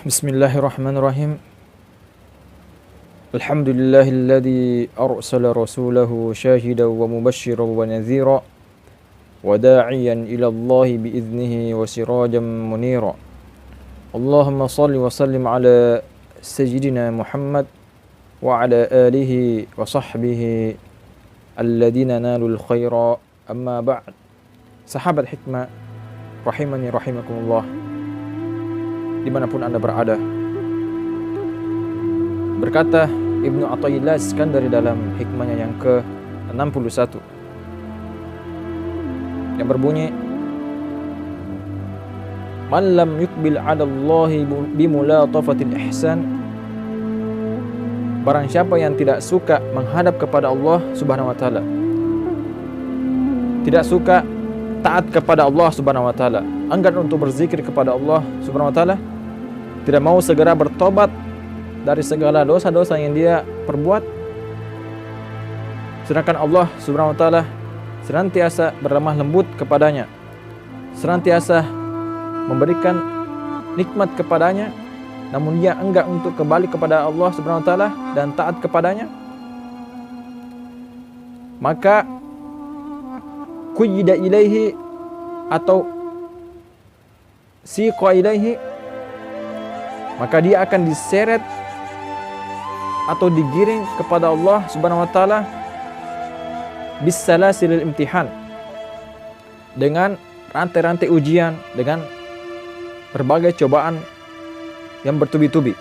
Bismillahirrahmanirrahim. Alhamdulillahilladzi arsala rasulahu syahidan wa mubasysyiran wa nadhira wa da'iyan ila Allah biiznihi wa sirajan munira. Allahumma shalli wa sallim ala sayyidina Muhammad wa ala alihi wa sahbihi alladzina nalul khaira, amma ba'd. Sahabat hikmah rahimani rahimakumullah, dimanapun Anda berada. Berkata Ibnu Athaillah Iskandari dalam hikmahnya yang ke-61 yang berbunyi, man lam yuqbil 'ala Allahi bimulatafatil ihsan, barang siapa yang tidak suka menghadap kepada Allah Subhanahu wa taala, tidak suka taat kepada Allah Subhanahu wa taala, enggan untuk berzikir kepada Allah Subhanahu wa taala, tidak mau segera bertobat dari segala dosa-dosa yang dia perbuat, sedangkan Allah Subhanahu wa taala senantiasa berlemah lembut kepadanya, senantiasa memberikan nikmat kepadanya, namun dia enggak untuk kembali kepada Allah Subhanahu wa taala dan taat kepadanya, maka kuyida ilaihi atau siqa ilaihi, maka dia akan diseret atau digiring kepada Allah Subhanahu wa taala bisalasilil imtihan, dengan rantai-rantai ujian, dengan berbagai cobaan yang bertubi-tubi.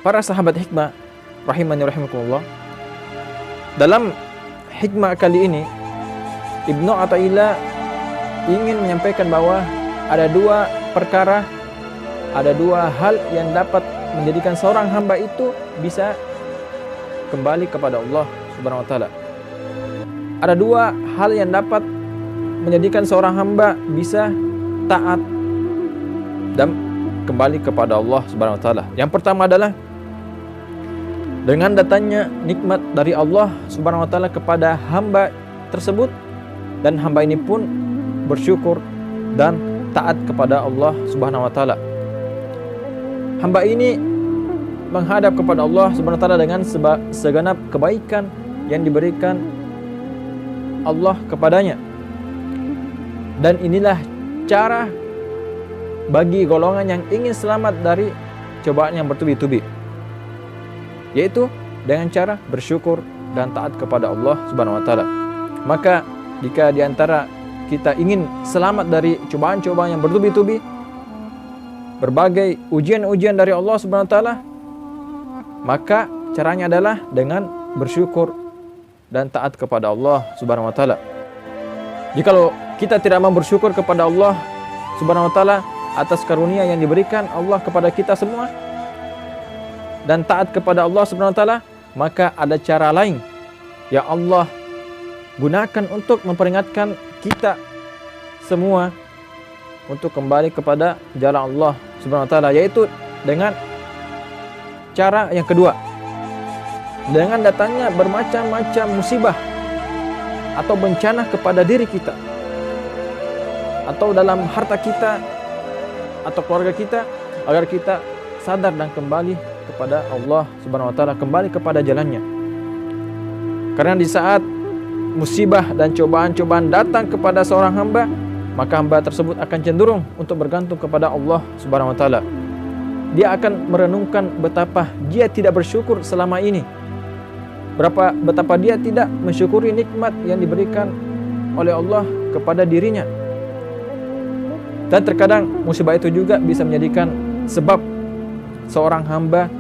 Para sahabat hikmah rahimani rahimakumullah, dalam hikmah kali ini Ibnu Athaillah ingin menyampaikan bahwa ada dua perkara, ada dua hal yang dapat menjadikan seorang hamba itu bisa kembali kepada Allah Subhanahu wa taala. Ada dua hal yang dapat menjadikan seorang hamba bisa taat dan kembali kepada Allah Subhanahu wa taala. Yang pertama adalah dengan datangnya nikmat dari Allah Subhanahu wa taala kepada hamba tersebut, dan hamba ini pun bersyukur dan taat kepada Allah Subhanahu wa taala. Hamba ini menghadap kepada Allah Subhanahu wa taala dengan segenap kebaikan yang diberikan Allah kepadanya. Dan inilah cara bagi golongan yang ingin selamat dari cobaan yang bertubi-tubi, yaitu dengan cara bersyukur dan taat kepada Allah Subhanahu wa taala. Maka jika di antara kita ingin selamat dari cobaan-cobaan yang bertubi-tubi, berbagai ujian-ujian dari Allah Subhanahu wa taala, maka caranya adalah dengan bersyukur dan taat kepada Allah Subhanahu wa taala. Jikalau kita tidak mau bersyukur kepada Allah Subhanahu wa taala atas karunia yang diberikan Allah kepada kita semua, dan taat kepada Allah Subhanahu wa taala, maka ada cara lain yang Allah gunakan untuk memperingatkan kita semua untuk kembali kepada jalan Allah Subhanahu wa taala, yaitu dengan cara yang kedua, dengan datangnya bermacam-macam musibah atau bencana kepada diri kita atau dalam harta kita atau keluarga kita, agar kita sadar dan kembali kepada Allah Subhanahu wa taala, kembali kepada jalannya. Karena di saat musibah dan cobaan-cobaan datang kepada seorang hamba, maka hamba tersebut akan cenderung untuk bergantung kepada Allah Subhanahu wa taala. Dia akan merenungkan betapa dia tidak bersyukur selama ini, betapa dia tidak mensyukuri nikmat yang diberikan oleh Allah kepada dirinya. Dan terkadang musibah itu juga bisa menjadikan sebab seorang hamba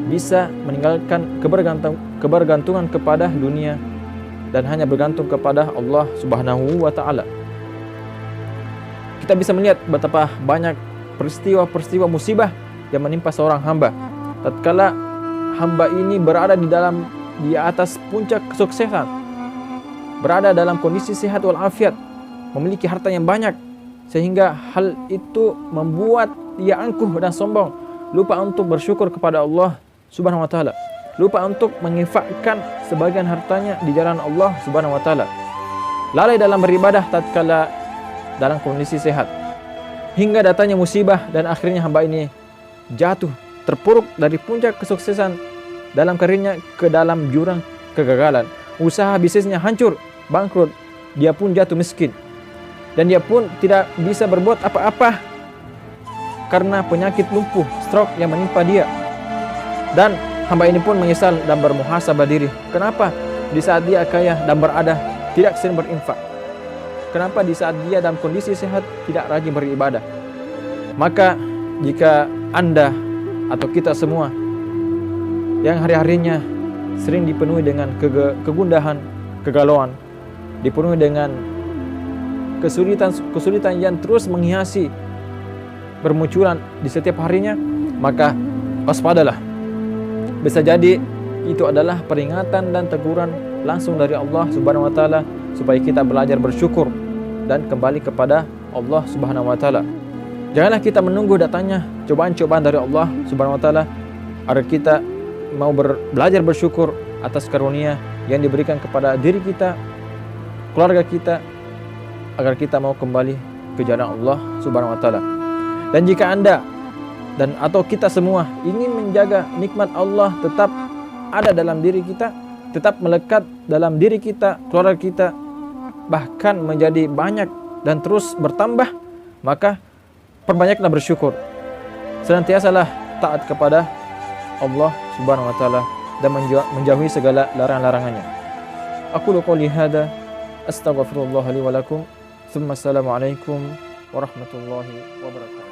bisa meninggalkan kebergantungan kepada dunia dan hanya bergantung kepada Allah Subhanahu wa taala. Kita bisa melihat betapa banyak peristiwa-peristiwa musibah yang menimpa seorang hamba tatkala hamba ini berada di atas puncak kesuksesan, berada dalam kondisi sehat walafiat, memiliki harta yang banyak, sehingga hal itu membuat ia angkuh dan sombong, lupa untuk bersyukur kepada Allah Subhanahu wa taala, lupa untuk menginfakkan sebagian hartanya di jalan Allah Subhanahu wa taala, lalai dalam beribadah tatkala dalam kondisi sehat. hingga datangnya musibah dan akhirnya hamba ini jatuh terpuruk dari puncak kesuksesan dalam karirnya ke dalam jurang kegagalan. Usaha bisnisnya hancur, bangkrut, dia pun jatuh miskin. Dan dia pun tidak bisa berbuat apa-apa karena penyakit lumpuh, stroke yang menimpa dia. Dan hamba ini pun menyesal dan bermuhasabah diri. Kenapa di saat dia kaya dan berada tidak sering berinfak? Kenapa di saat dia dalam kondisi sehat tidak rajin beribadah? Maka jika Anda atau kita semua yang hari-harinya sering dipenuhi dengan kegundahan, kegalauan, dipenuhi dengan kesulitan yang terus menghiasi bermunculan di setiap harinya, maka waspadalah. Bisa jadi itu adalah peringatan dan teguran langsung dari Allah Subhanahu wa taala supaya kita belajar bersyukur dan kembali kepada Allah Subhanahu wa taala. Janganlah kita menunggu datangnya cobaan-cobaan dari Allah Subhanahu wa taala agar kita mau belajar bersyukur atas karunia yang diberikan kepada diri kita, keluarga kita, agar kita mau kembali ke jalan Allah Subhanahu wa taala. Dan jika Anda dan atau kita semua ingin menjaga nikmat Allah tetap ada dalam diri kita, tetap melekat dalam diri kita, keluarga kita, bahkan menjadi banyak dan terus bertambah, maka perbanyaklah bersyukur. Senantiasalah taat kepada Allah Subhanahu wa taala dan menjauhi segala larang-larangannya. Aqulu qouli hadza astaghfirullah li wa lakum. Assalamualaikum warahmatullahi wabarakatuh.